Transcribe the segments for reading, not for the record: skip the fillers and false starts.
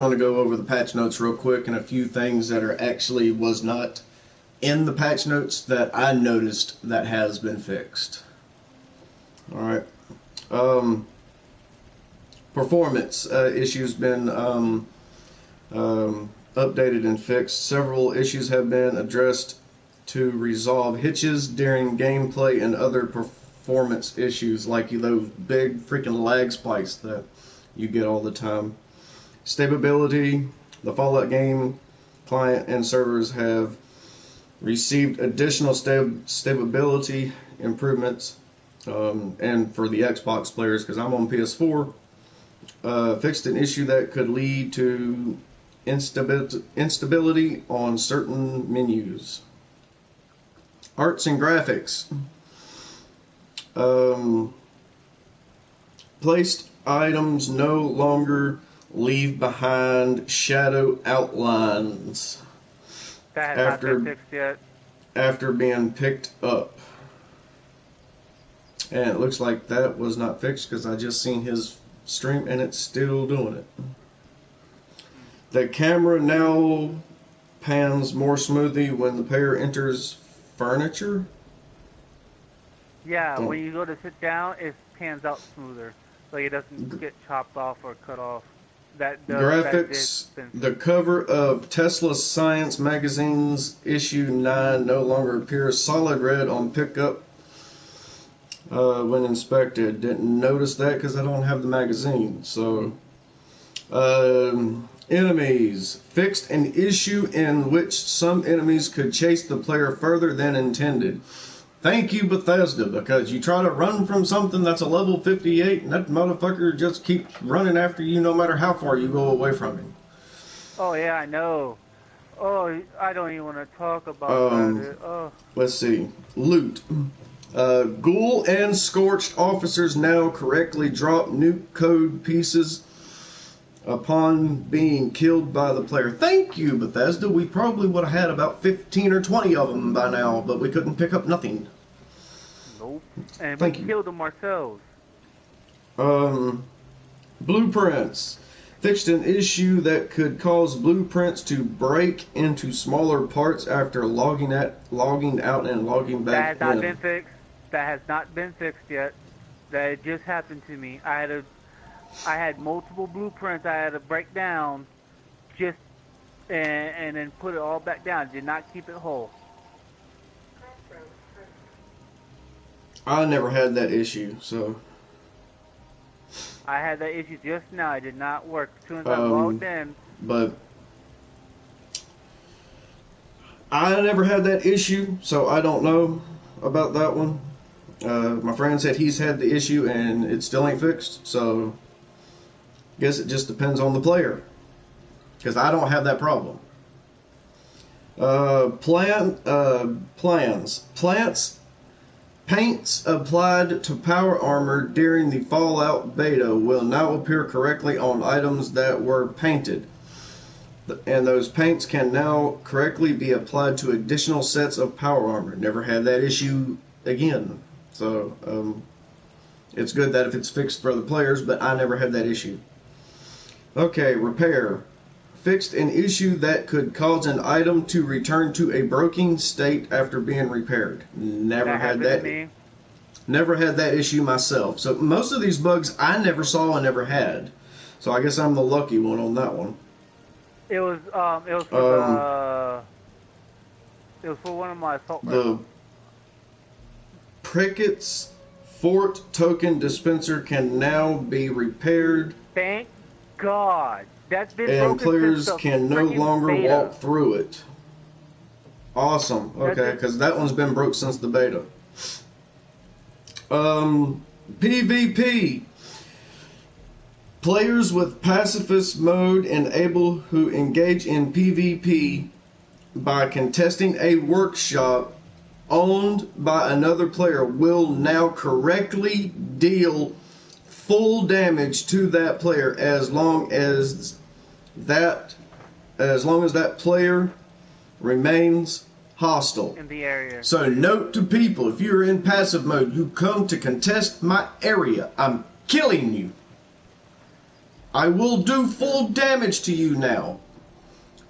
want to go over the patch notes real quick and a few things that are actually was not in the patch notes that I noticed that has been fixed. All right. Performance issues been updated and fixed. Several issues have been addressed to resolve hitches during gameplay and other performance issues like those big freaking lag spikes that you get all the time. Stability, the Fallout game client and servers have received additional stability improvements, and for the Xbox players, because I'm on PS4, fixed an issue that could lead to instability on certain menus. Arts and graphics. Placed items no longer leave behind shadow outlines That has not been fixed yet. after being picked up. And it looks like that was not fixed because I just seen his stream and it's still doing it. The camera now pans more smoothly when the player enters furniture. Yeah, when you go to sit down, it pans out smoother, like it doesn't get chopped off or cut off. Graphics, the cover of Tesla Science Magazine's issue 9 no longer appears solid red on pickup when inspected. Didn't notice that because I don't have the magazine. So, enemies. Fixed an issue in which some enemies could chase the player further than intended. Thank you, Bethesda, because you try to run from something that's a level 58, and that motherfucker just keeps running after you no matter how far you go away from him. Oh, yeah, I know. Oh, I don't even want to talk about that. Oh. Let's see. Loot. Ghoul and Scorched officers now correctly drop nuke code pieces upon being killed by the player. Thank you, Bethesda. We probably would have had about 15 or 20 of them by now, but we couldn't pick up nothing. Nope. And we killed them ourselves. Blueprints. Fixed an issue that could cause blueprints to break into smaller parts after logging out and logging back in. That has not been fixed. That has not been fixed yet. That just happened to me. I had multiple blueprints I had to break down, and then put it all back down. Did not keep it whole. I never had that issue, so. I had that issue just now. It did not work. As soon as I logged in. But I never had that issue, so I don't know about that one. My friend said he's had the issue and it still ain't fixed, so I guess it just depends on the player, because I don't have that problem. Paints applied to power armor during the Fallout beta will now appear correctly on items that were painted, and those paints can now correctly be applied to additional sets of power armor. Never had that issue again, so it's good that if it's fixed for the players, but I never had that issue. Okay, repair. Fixed an issue that could cause an item to return to a broken state after being repaired. Never had that issue myself. So most of these bugs I never saw and never had. So I guess I'm the lucky one on that one. It was for one of my assault The rifles. Prickett's Fort token dispenser can now be repaired. Thank God. That's been and players can no longer walk through it. Awesome. Okay, because that one's been broke since the beta. PvP. Players with pacifist mode enable who engage in PvP by contesting a workshop owned by another player will now correctly deal full damage to that player as long as that player remains hostile in the area. So note to people, if you're in passive mode, you come to contest my area, I'm killing you. I will do full damage to you now.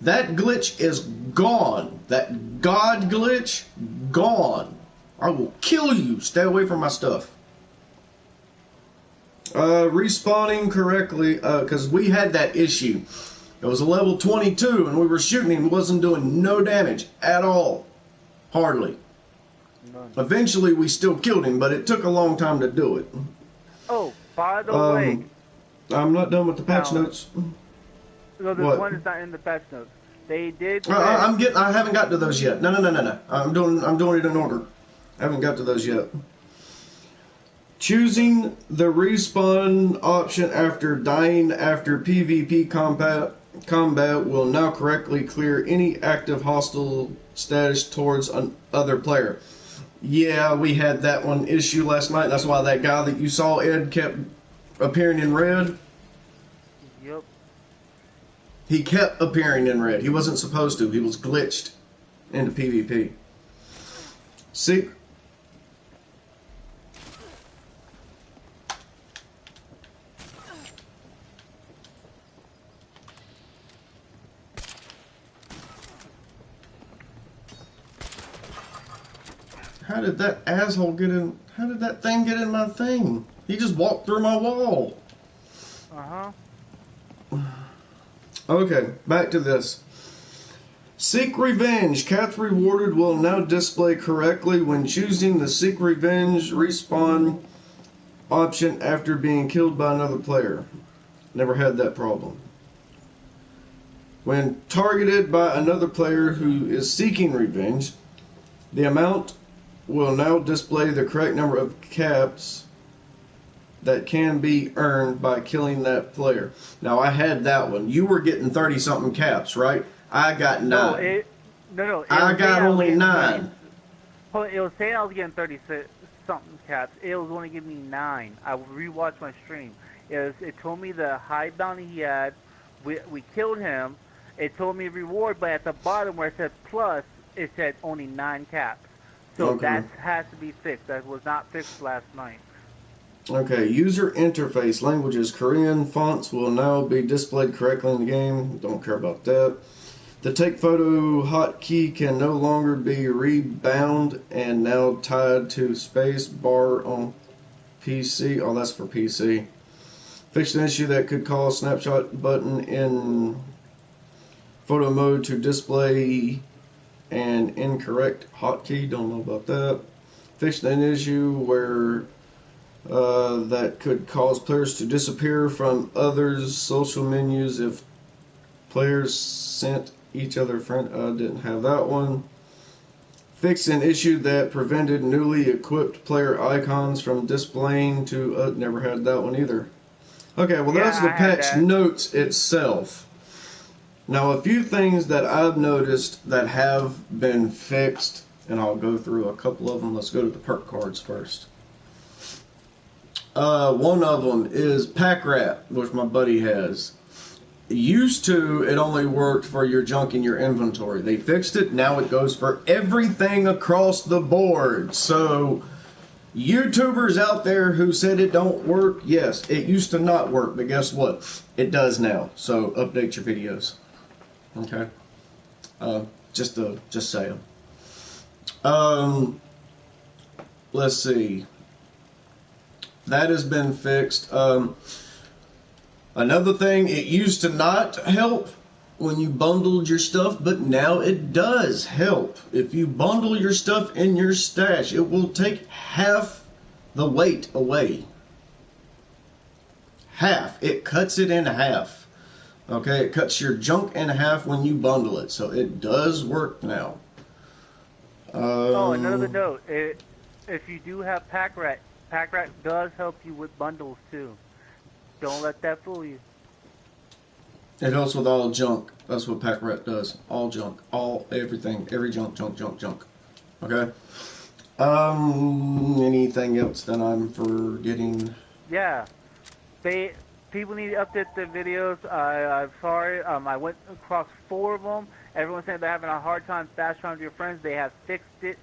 That glitch is gone. That God glitch, gone. I will kill you. Stay away from my stuff. Respawning correctly, because we had that issue. It was a level 22, and we were shooting him. He wasn't doing no damage at all. Hardly. None. Eventually, we still killed him, but it took a long time to do it. Oh, by the way. I'm not done with the patch notes. No, this one is not in the patch notes. They did. I haven't got to those yet. No. I'm doing it in order. I haven't got to those yet. Choosing the respawn option after dying after PvP combat will now correctly clear any active hostile status towards another player. Yeah, we had that one issue last night. That's why that guy that you saw, Ed, kept appearing in red. Yep. He kept appearing in red. He wasn't supposed to. He was glitched into PvP. See? How did that asshole get in? How did that thing get in my thing? He just walked through my wall. Okay, back to this. Seek Revenge. Cats rewarded will now display correctly when choosing the Seek Revenge respawn option after being killed by another player. Never had that problem. When targeted by another player who is seeking revenge, the amount will now display the correct number of caps that can be earned by killing that player. Now, I had that one. You were getting 30-something caps, right? I got 9. No. I got only 9. It was saying I was getting 30-something caps. It was only giving me 9. I rewatched my stream. It told me the high bounty he had. We killed him. It told me reward, but at the bottom where it said plus, it said only 9 caps. So that has to be fixed. That was not fixed last night. Okay, user interface languages. Korean fonts will now be displayed correctly in the game. Don't care about that. The take photo hotkey can no longer be rebound and now tied to space bar on PC. Oh, that's for PC. Fixed an issue that could cause snapshot button in photo mode to display an incorrect hotkey. Don't know about that. Fixed an issue where that could cause players to disappear from others' social menus if players sent each other friend. Didn't have that one. Fixed an issue that prevented newly equipped player icons from displaying to. Never had that one either. Okay, well that's the patch notes itself. Now, a few things that I've noticed that have been fixed, and I'll go through a couple of them. Let's go to the perk cards first. One of them is Pack Rat, which my buddy has. Used to, it only worked for your junk in your inventory. They fixed it. Now it goes for everything across the board. So, YouTubers out there who said it don't work, yes, it used to not work, but guess what? It does now. So, update your videos. Okay? Just saying. Let's see. That has been fixed. Another thing, it used to not help when you bundled your stuff, but now it does help. If you bundle your stuff in your stash, it will take half the weight away. Half. It cuts it in half. Okay, it cuts your junk in half when you bundle it, so it does work now. Another note. If you do have Pack Rat does help you with bundles too. Don't let that fool you. It helps with all junk. That's what Pack Rat does. All junk. Everything. Every junk. Okay? Anything else that I'm forgetting? Yeah. People need to update their videos. I'm sorry. I went across 4 of them. Everyone's saying they're having a hard time fast traveling to your friends. They have fixed it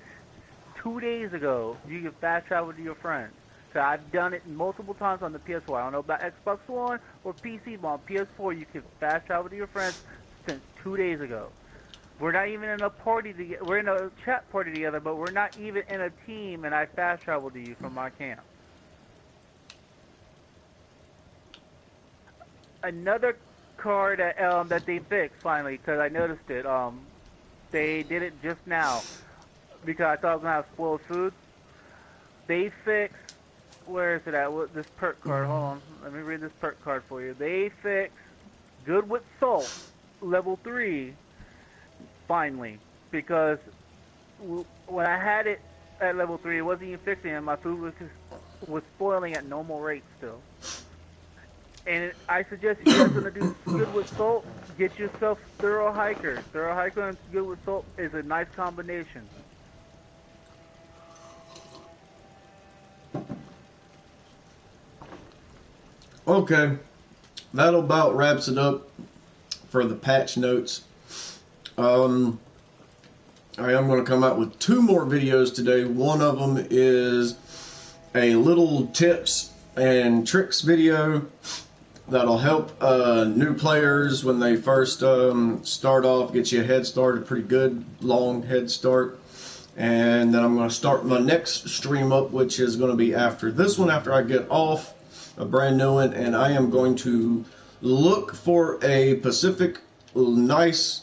2 days ago. You can fast travel to your friends. said, I've done it multiple times on the PS4. I don't know about Xbox One or PC, but on PS4 you can fast travel to your friends since 2 days ago. We're not even in a party together. We're in a chat party together, but we're not even in a team, and I fast travel to you from my camp. Another card that they fixed finally, because I noticed it. They did it just now because I thought I was gonna have spoiled food. They fixed. Where is it at? This perk card. Hold on. Let me read this perk card for you. They fixed Good with Salt level 3 finally, because when I had it at level 3, it wasn't even fixing it. My food was spoiling at normal rates still. And I suggest if you guys gonna do Good with Salt, get yourself Thorough Hiker. Thorough Hiker and Good with Salt is a nice combination. Okay, that about wraps it up for the patch notes. I am going to come out with 2 more videos today. One of them is a little tips and tricks video that'll help new players when they first start off, get you a head start, a pretty good long head start. And then I'm going to start my next stream up, which is going to be after this one, after I get off a brand new one, and I am going to look for a Pacific, nice,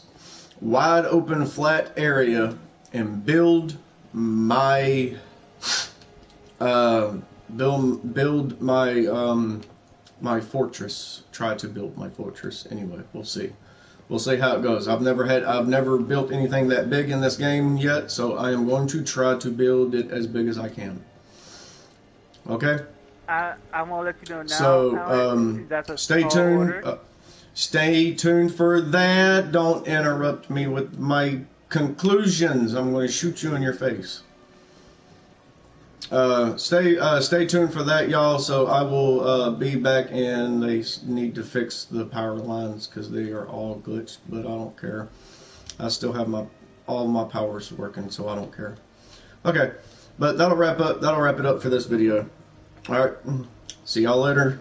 wide open, flat area and build my my fortress. Try to build my fortress. Anyway, we'll see. We'll see how it goes. I've never built anything that big in this game yet, so I am going to try to build it as big as I can. Okay? I'm gonna let you know now. So stay tuned. Stay tuned for that. Don't interrupt me with my conclusions. I'm going to shoot you in your face. Stay tuned for that, y'all. So I will be back, and they need to fix the power lines because they are all glitched. But I don't care. I still have all my powers working, so I don't care. Okay, but that'll wrap it up for this video. All right, see y'all later.